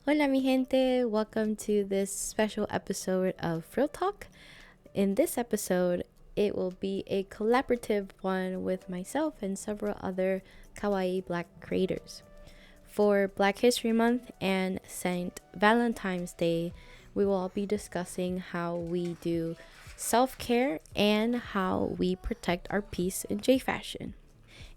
Hola, mi gente. Welcome to this special episode of Frill Talk. In this episode, it will be a collaborative one with myself and several other Kawaii Black creators. For Black History Month and St. Valentine's Day, we will all be discussing how we do self-care and how we protect our peace in J fashion.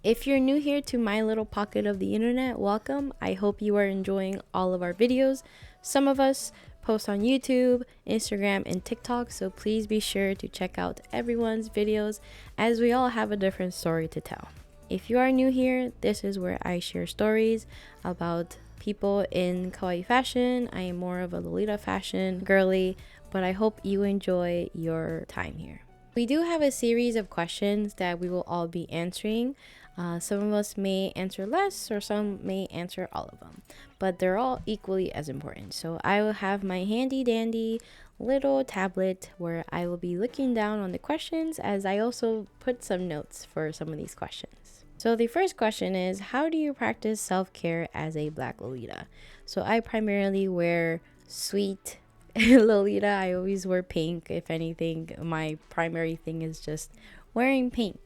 If you're new here to my little pocket of the internet, welcome. I hope you are enjoying all of our videos. Some of us post on YouTube, Instagram, and TikTok, so please be sure to check out everyone's videos as we all have a different story to tell. If you are new here, this is where I share stories about people in kawaii fashion. I am more of a Lolita fashion girly, but I hope you enjoy your time here. We do have a series of questions that we will all be answering. Some of us may answer less or some may answer all of them, but they're all equally as important. So I will have my handy dandy little tablet where I will be looking down on the questions as I also put some notes for some of these questions. So the first question is, how do you practice self-care as a Black Lolita? So I primarily wear sweet Lolita. I always wear pink. If anything, my primary thing is just wearing pink.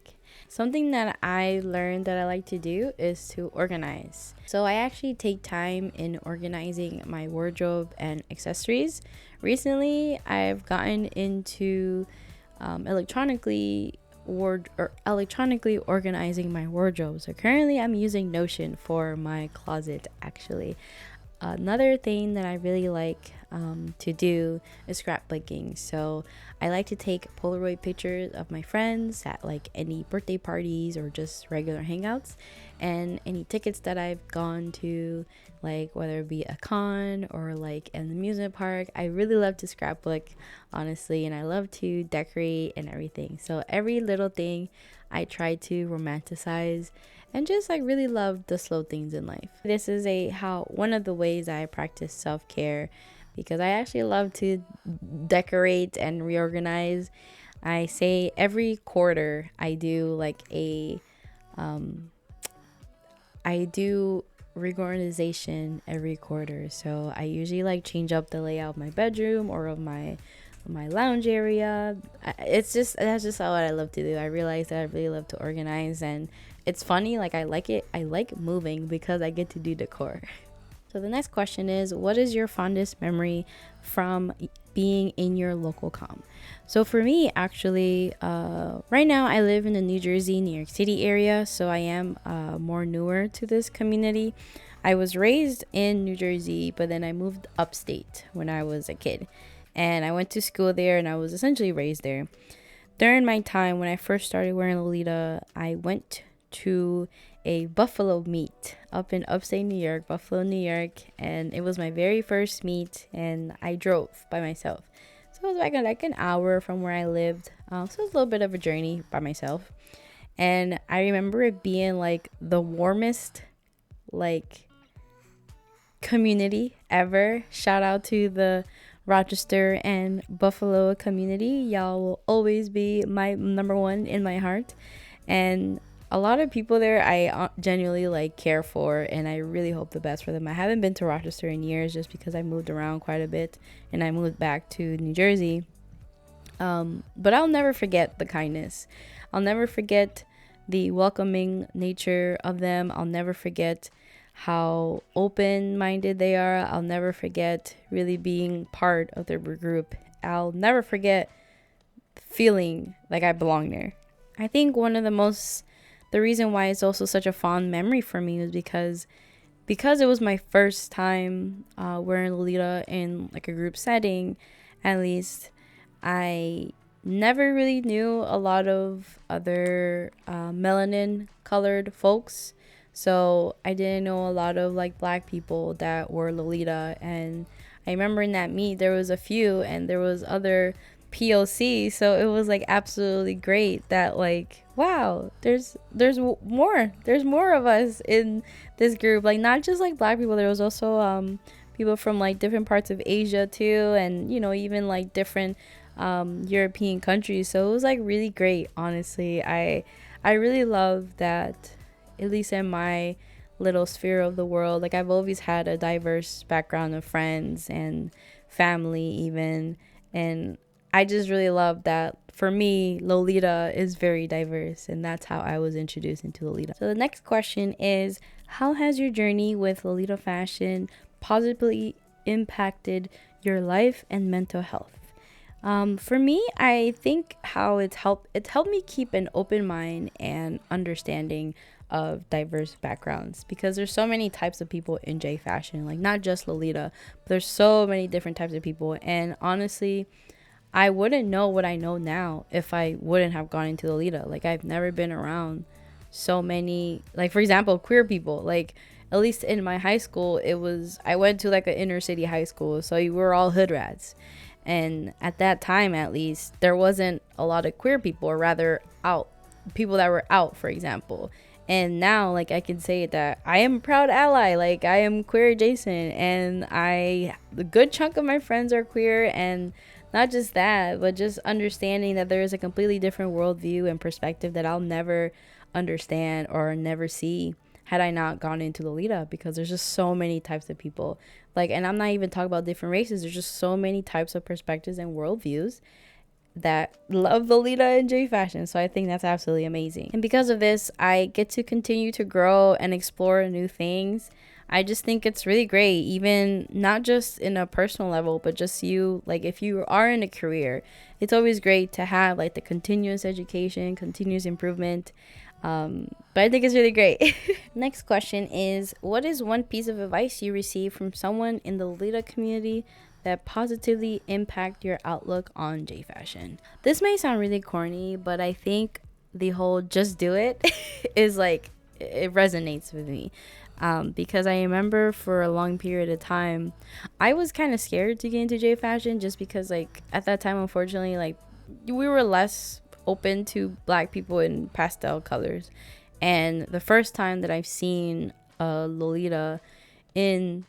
Something that I learned that I like to do is to organize. So I actually take time in organizing my wardrobe and accessories. Recently, I've gotten into electronically organizing my wardrobe. So currently I'm using Notion for my closet actually. Another thing that I really like to do is scrapbooking. So I like to take Polaroid pictures of my friends at like any birthday parties or just regular hangouts, and any tickets that I've gone to, like whether it be a con or like an amusement park. I really love to scrapbook, honestly, and I love to decorate and everything. So every little thing I try to romanticize and just like really love the slow things in life. This is one of the ways I practice self-care, because I actually love to decorate and reorganize. I say every quarter I do like I do reorganization every quarter. So I usually like change up the layout of my bedroom or of my lounge area. That's just what I love to do. I realize that I really love to organize, and it's funny, like I like it. I like moving because I get to do decor. So the next question is, what is your fondest memory from being in your local comm? So for me, actually, right now I live in the New Jersey, New York City area, so I am more newer to this community. I was raised in New Jersey, but then I moved upstate when I was a kid, and I went to school there, and I was essentially raised there. During my time when I first started wearing Lolita, I went to a buffalo meet up in upstate New York, Buffalo, New York, and it was my very first meet, and I drove by myself. So it was like an hour from where I lived. So it was a little bit of a journey by myself. And I remember it being like the warmest like community ever. Shout out to the Rochester and Buffalo community. Y'all will always be my number one in my heart. And a lot of people there I genuinely like care for, and I really hope the best for them. I haven't been to Rochester in years just because I moved around quite a bit and I moved back to New Jersey. But I'll never forget the kindness. I'll never forget the welcoming nature of them. I'll never forget how open-minded they are. I'll never forget really being part of their group. I'll never forget feeling like I belong there. I think the reason why it's also such a fond memory for me is because it was my first time wearing Lolita in like a group setting. At least I never really knew a lot of other melanin colored folks, so I didn't know a lot of like black people that were Lolita. And I remember in that meet there was a few, and there was other POC, so it was like absolutely great that like, wow, there's more of us in this group, like not just like black people. There was also people from like different parts of Asia too, and even like different European countries. So it was like really great, honestly. I really love that, at least in my little sphere of the world. Like I've always had a diverse background of friends and family even, and I just really love that. For me, Lolita is very diverse, and that's how I was introduced into Lolita. So the next question is, how has your journey with Lolita fashion positively impacted your life and mental health? For me, I think how it's helped me keep an open mind and understanding of diverse backgrounds, because there's so many types of people in J fashion, like not just Lolita, but there's so many different types of people. And honestly, I wouldn't know what I know now if I wouldn't have gone into Lolita. Like I've never been around so many, like for example, queer people. Like at least in my high school, I went to like an inner city high school, so we were all hood rats. And at that time, at least, there wasn't a lot of queer people, or rather out people that were out, for example. And now, like, I can say that I am a proud ally. Like, I am queer adjacent, and the good chunk of my friends are queer. And not just that, but just understanding that there is a completely different worldview and perspective that I'll never understand or never see had I not gone into Lolita, because there's just so many types of people. Like, and I'm not even talking about different races. There's just so many types of perspectives and worldviews that love Lolita and J fashion. So I think that's absolutely amazing. And because of this, I get to continue to grow and explore new things. I just think it's really great, even not just in a personal level, but just like if you are in a career, it's always great to have like the continuous education, continuous improvement. But I think it's really great. Next question is, what is one piece of advice you received from someone in the Lolita community that positively impact your outlook on J fashion? This may sound really corny, but I think the whole just do it is like, it resonates with me. Because I remember for a long period of time, I was kind of scared to get into J fashion, just because like at that time, unfortunately, like we were less open to black people in pastel colors. And the first time that I've seen a Lolita in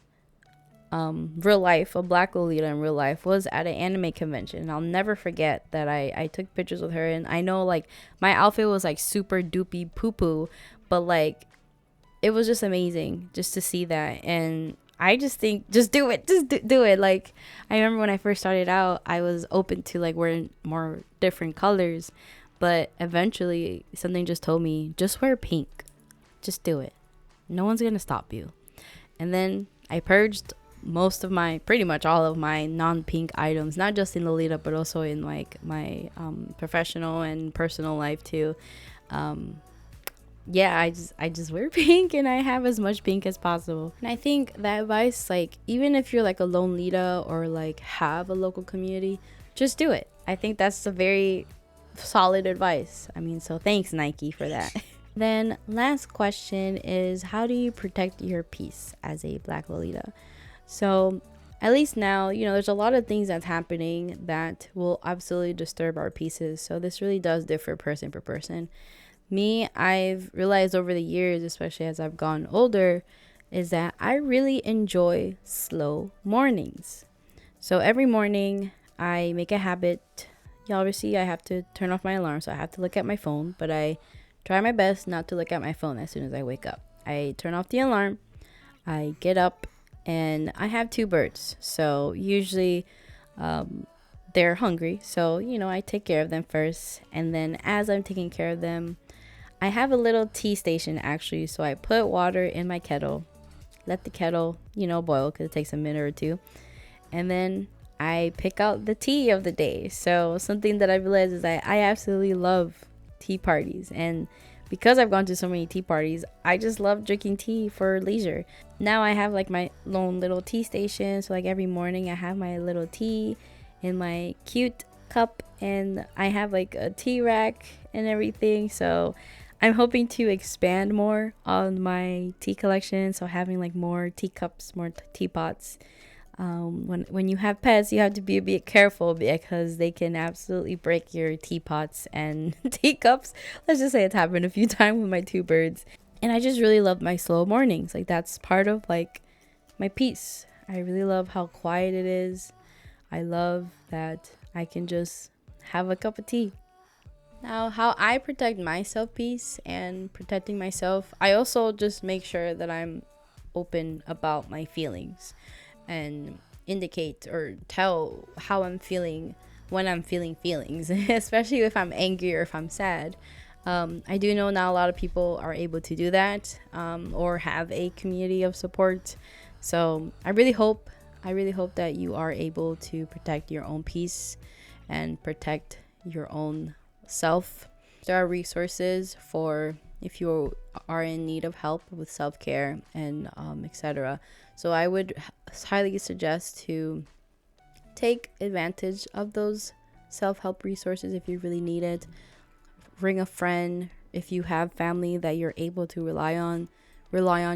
real life, a black Lolita in real life, was at an anime convention. And I'll never forget that I took pictures with her. And I know like my outfit was like super doopy poo poo, but like it was just amazing just to see that. And I just think, just do it, just do it. Like I remember when I first started out, I was open to like wearing more different colors, but eventually something just told me, just wear pink, just do it, no one's gonna stop you. And then I purged pretty much all of my non-pink items, not just in Lolita, but also in like my professional and personal life too. Yeah, I just wear pink, and I have as much pink as possible. And I think that advice, like even if you're like a lone Lolita or like have a local community, just do it. I think that's a very solid advice. I mean, so thanks Nike for that. Then last question is, how do you protect your peace as a black Lolita? So at least now, there's a lot of things that's happening that will absolutely disturb our pieces. So this really does differ person per person. Me, I've realized over the years, especially as I've gotten older, is that I really enjoy slow mornings. So every morning I make a habit. Obviously I have to turn off my alarm, so I have to look at my phone, but I try my best not to look at my phone as soon as I wake up. I turn off the alarm, I get up, and I have two birds. So usually they're hungry, so I take care of them first. And then as I'm taking care of them, I have a little tea station actually. So I put water in my kettle, let the kettle boil, because it takes a minute or two, and then I pick out the tea of the day. So something that I realized is that I absolutely love tea parties, and because I've gone to so many tea parties, I just love drinking tea for leisure. Now I have like my lone little tea station, so like every morning I have my little tea in my cute cup, and I have like a tea rack and everything. So I'm hoping to expand more on my tea collection, so having like more teacups, more teapots. When you have pets, you have to be a bit careful, because they can absolutely break your teapots and teacups. Let's just say it's happened a few times with my two birds. And I just really love my slow mornings. Like that's part of like my peace. I really love how quiet it is. I love that I can just have a cup of tea. Now, how I protect my self peace and protecting myself, I also just make sure that I'm open about my feelings and indicate or tell how I'm feeling when I'm feeling feelings, especially if I'm angry or if I'm sad. I do know not a lot of people are able to do that, or have a community of support. So I really hope that you are able to protect your own peace and protect your own self. There are resources for if you are in need of help with self-care and etc. So I would highly suggest to take advantage of those self-help resources if you really need it. Ring a friend if you have family that you're able to rely on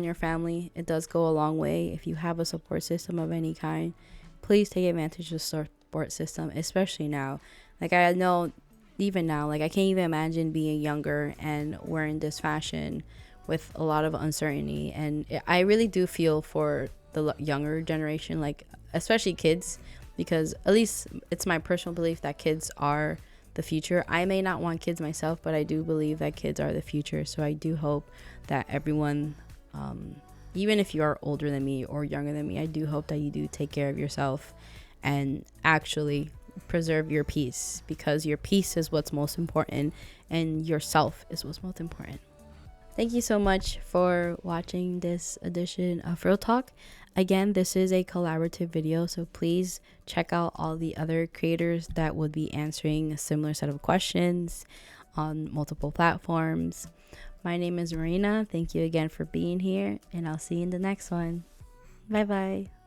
your family. It does go a long way. If you have a support system of any kind, please take advantage of the support system, especially now. Like, I know even now, like, I can't even imagine being younger and wearing this fashion with a lot of uncertainty. And I really do feel for the younger generation, like especially kids, because at least it's my personal belief that kids are the future. I may not want kids myself, but I do believe that kids are the future. So I do hope that everyone, even if you are older than me or younger than me, I do hope that you do take care of yourself and actually preserve your peace, because your peace is what's most important and yourself is what's most important. Thank you so much for watching this edition of Frill Talk. Again, this is a collaborative video, so please check out all the other creators that would be answering a similar set of questions on multiple platforms. My name is Marina. Thank you again for being here, and I'll see you in the next one. Bye bye.